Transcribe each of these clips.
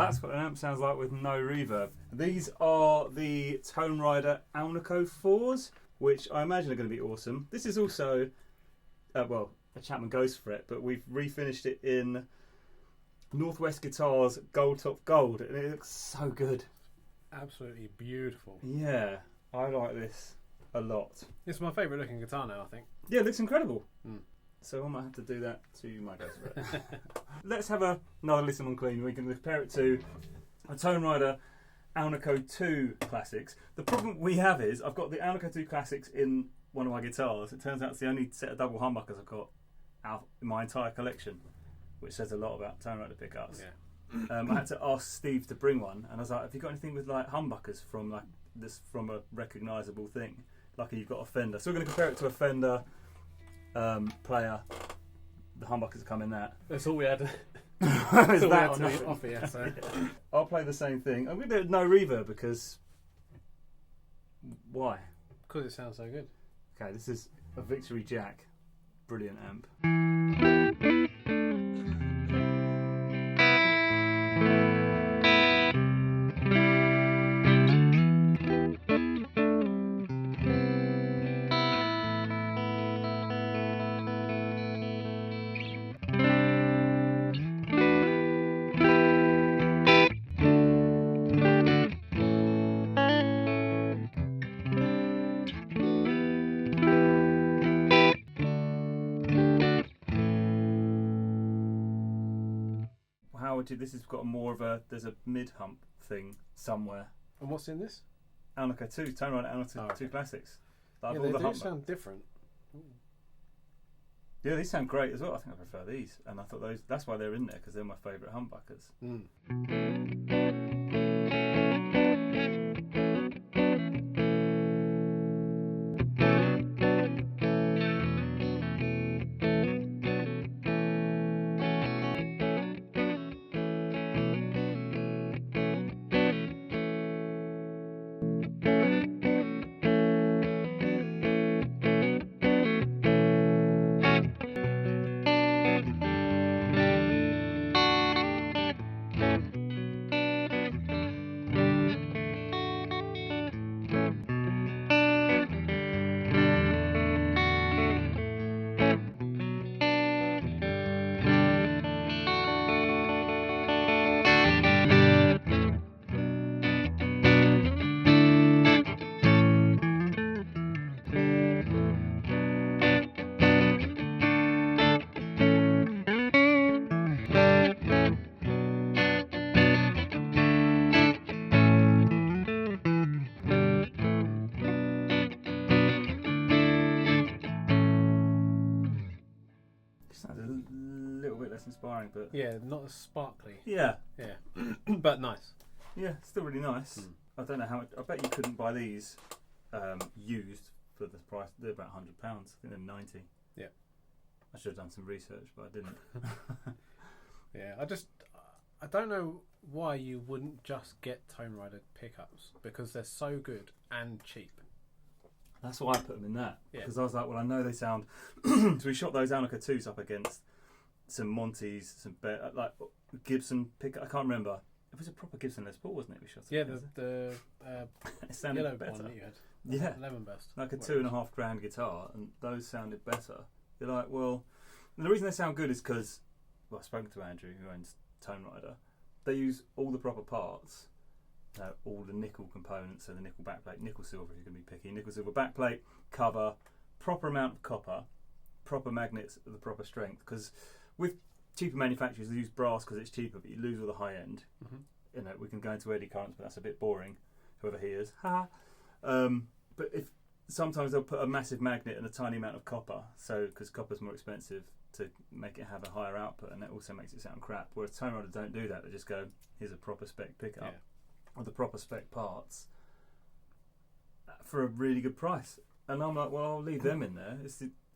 that's what an amp sounds like with no reverb. These are the Tonerider Alnico 4s, which I imagine are going to be awesome. This is also, a Chapman Ghost Fret, but we've refinished it in Northwest Guitars Gold Top Gold, and it looks so good. Absolutely beautiful. Yeah, I like this a lot. It's my favourite looking guitar now, I think. Yeah, it looks incredible. Mm. So I might have to do that to my Ghost Fret. Let's have another listen on clean. We can compare it to a Tonerider Alnico 2 Classics. The problem we have is I've got the Alnico 2 Classics in one of my guitars. It turns out it's the only set of double humbuckers I've got out in my entire collection, which says a lot about Tonerider pickups. Yeah. I had to ask Steve to bring one, and I was like, "Have you got anything with like humbuckers from like this from a recognisable thing? Lucky you've got a Fender." So we're going to compare it to a Fender player. The humbuckers come in that. That's all we had. Is that on the offer, yeah, so. I'll play the same thing. I'm going to do no reverb because why? Because it sounds so good. Okay, this is a Victory Jack. Brilliant amp. This has got more of a, there's a mid hump thing somewhere. And what's in this? Alnico 2, Tonerider Alnico 2 Classics. Yeah, they do sound different. Yeah, these sound great as well. I think I prefer these, and I thought that's why they're in there, because they're my favourite humbuckers. Inspiring, but yeah, not as sparkly. Yeah, but nice. Yeah, still really nice. I don't know how much. I bet you couldn't buy these used for the price. They're about £100. I think they're 90. Yeah, I should have done some research, but I didn't. Yeah, I don't know why you wouldn't just get Tonerider pickups, because they're so good and cheap. That's why I put them in that, because I was like, well, I know they sound. So we shot those Alnico 2s up against some Montes, some like Gibson pickup. I can't remember. It was a proper Gibson Les Paul, wasn't it? We shot. Yeah, the it sounded yellow better. one that you had. Yeah, Lemon Burst. Like a £2,500 guitar, and those sounded better. You're like, well, and the reason they sound good is because, well, I've spoken to Andrew, who owns Tonerider. They use all the proper parts, all the nickel components, so the nickel backplate, nickel silver if you're going to be picky, nickel silver backplate, cover, proper amount of copper, proper magnets of the proper strength. Because with cheaper manufacturers, they use brass because it's cheaper, but you lose all the high end. You know, we can go into eddy currents, but that's a bit boring. Whoever he is, but if sometimes they'll put a massive magnet and a tiny amount of copper, so because copper's more expensive to make it have a higher output, and that also makes it sound crap. Whereas Tonerider don't do that; they just go, "Here's a proper spec pickup with the proper spec parts for a really good price." And I'm like, "Well, I'll leave them in there."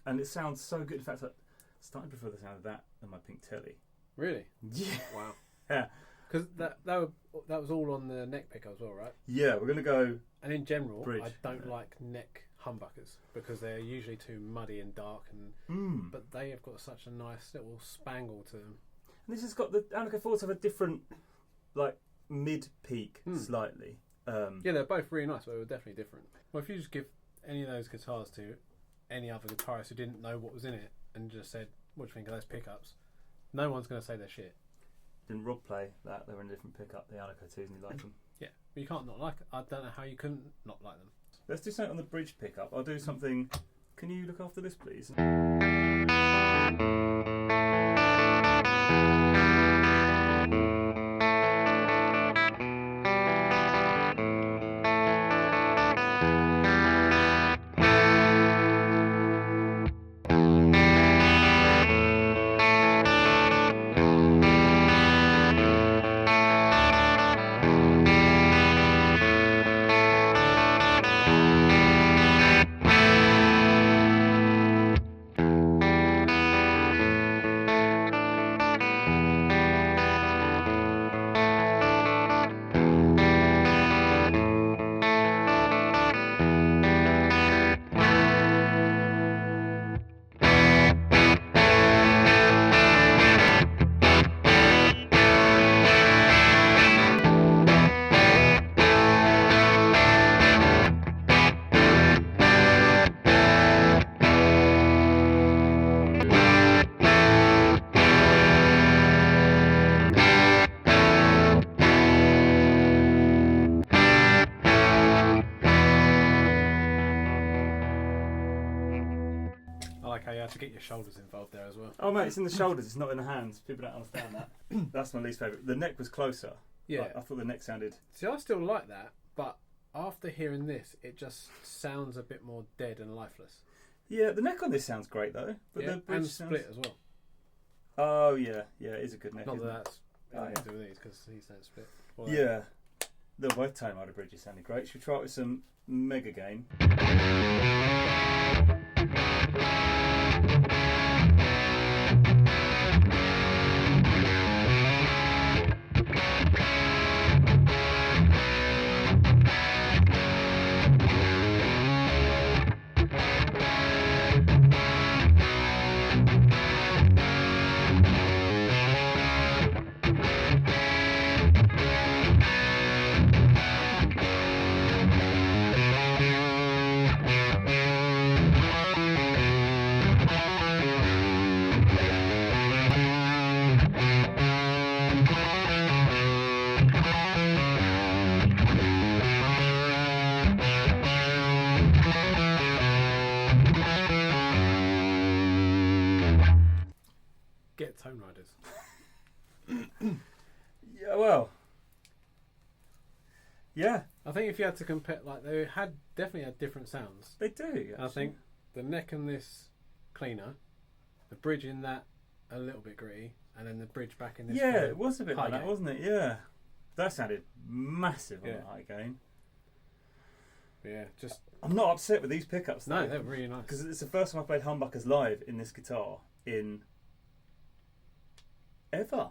And it sounds so good. In fact, I'm starting to prefer the sound of that than my pink telly. Really? Yeah. Wow. Yeah. Because that was all on the neck pickup as well, right? Yeah, we're gonna go. And in general, bridge, I don't like neck humbuckers because they're usually too muddy and dark, and but they have got such a nice little spangle to them. And this has got the Alnico 4s have a different like mid-peak slightly. Yeah, they're both really nice, but they were definitely different. Well, if you just give any of those guitars to any other guitarist who didn't know what was in it and just said, what do you think of those pickups? No one's going to say they're shit. Didn't Rob play that? They were in a different pickup, the Alnico 2s, and he liked them. Yeah, but you can't not like it. I don't know how you couldn't not like them. Let's do something on the bridge pickup. I'll do something. Can you look after this, please? How you have to get your shoulders involved there as well. Oh mate, it's in the shoulders, it's not in the hands. People don't understand that. That's my least favourite. The neck was closer. Yeah. I thought the neck sounded... See, I still like that, but after hearing this, it just sounds a bit more dead and lifeless. Yeah, the neck on this sounds great though. But yeah, the bridge and sounds... split as well. Oh yeah, it is a good neck. Not that isn't it? that's anything to do with these, because these don't split. Well, Yeah. The both Tonerider bridges sounded great. Should we try it with some mega gain? Get Toneriders. Yeah, well. Yeah. I think if you had to compare, like, they definitely had different sounds. They do, actually. I think the neck in this cleaner, the bridge in that a little bit gritty, and then the bridge back in this. Yeah, it was a bit like high that, gain. wasn't it? Yeah. That sounded massive on Yeah. the high gain. Yeah, just I'm not upset with these pickups though. no, they're really nice. Because it's the first time I played humbuckers live in this guitar in ever.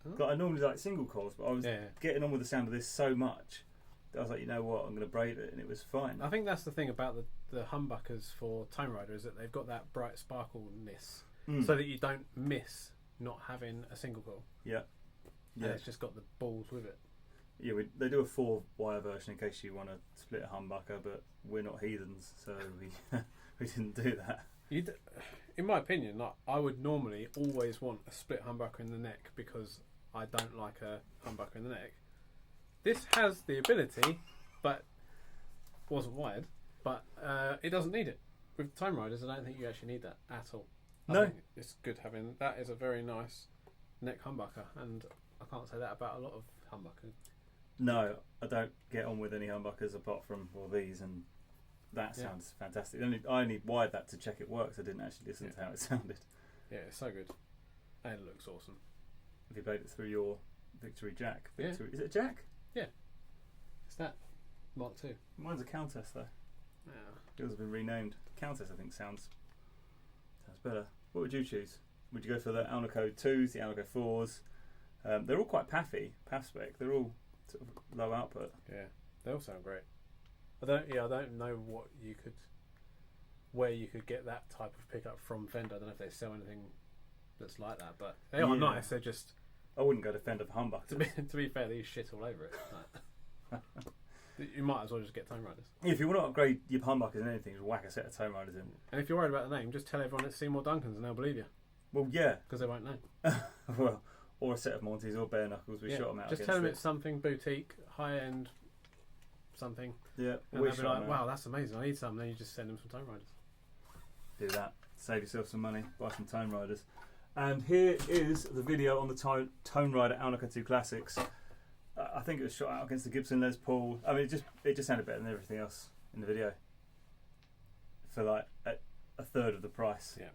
Oh. Like, I normally like single coils, but I was Yeah. getting on with the sound of this so much that I was like, you know what, I'm going to braid it, and it was fine. I think that's the thing about the humbuckers for Tonerider is that they've got that bright sparkleness, so that you don't miss not having a single coil. Yeah. And Yeah. it's just got the balls with it. Yeah, they do a 4-wire version in case you want to split a humbucker, but we're not heathens, so we didn't do that. In my opinion, like, I would normally always want a split humbucker in the neck because I don't like a humbucker in the neck. This has the ability, but wasn't wired. But it doesn't need it. With Toneriders, I don't think you actually need that at all. I No. think it's good having that. Is a very nice neck humbucker, and I can't say that about a lot of humbuckers. No, I don't get on with any humbuckers apart from these, and that sounds fantastic. I only wired that to check it works. I didn't actually listen to how it sounded. Yeah, it's so good, and it looks awesome. Have you played it through your Victory Jack? Yeah. Is it a Jack? It's that Mark II. Mine's a Countess though. Yeah. Yours has been renamed. Countess, I think, sounds better. What would you choose? Would you go for the Alnico 2s, the Alnico 4s? They're all quite paffy, paff spec. They're all sort of low output. Yeah, they all sound great. I don't know where you could get that type of pickup from Fender. I don't know if they sell anything that's like that, but they are nice. They're just I wouldn't go to Fender for humbuckers. To be fair, these shit all over it. Like, you might as well just get Toneriders. If you want to upgrade your humbuckers and anything, just whack a set of Toneriders in. And if you're worried about the name, just tell everyone it's Seymour Duncan's and they'll believe you. Well, yeah. Because they won't know. Well, or a set of Monties or bare knuckles. We shot them out. Just tell them it's something boutique, high end, something. Yeah. And they'll be like, wow, that's amazing. I need some. Then you just send them some Toneriders. Do that. Save yourself some money. Buy some Toneriders. And here is the video on the Tonerider Alnico 2 Classics. I think it was shot out against the Gibson Les Paul. I mean, it just sounded better than everything else in the video for like a third of the price. Yeah.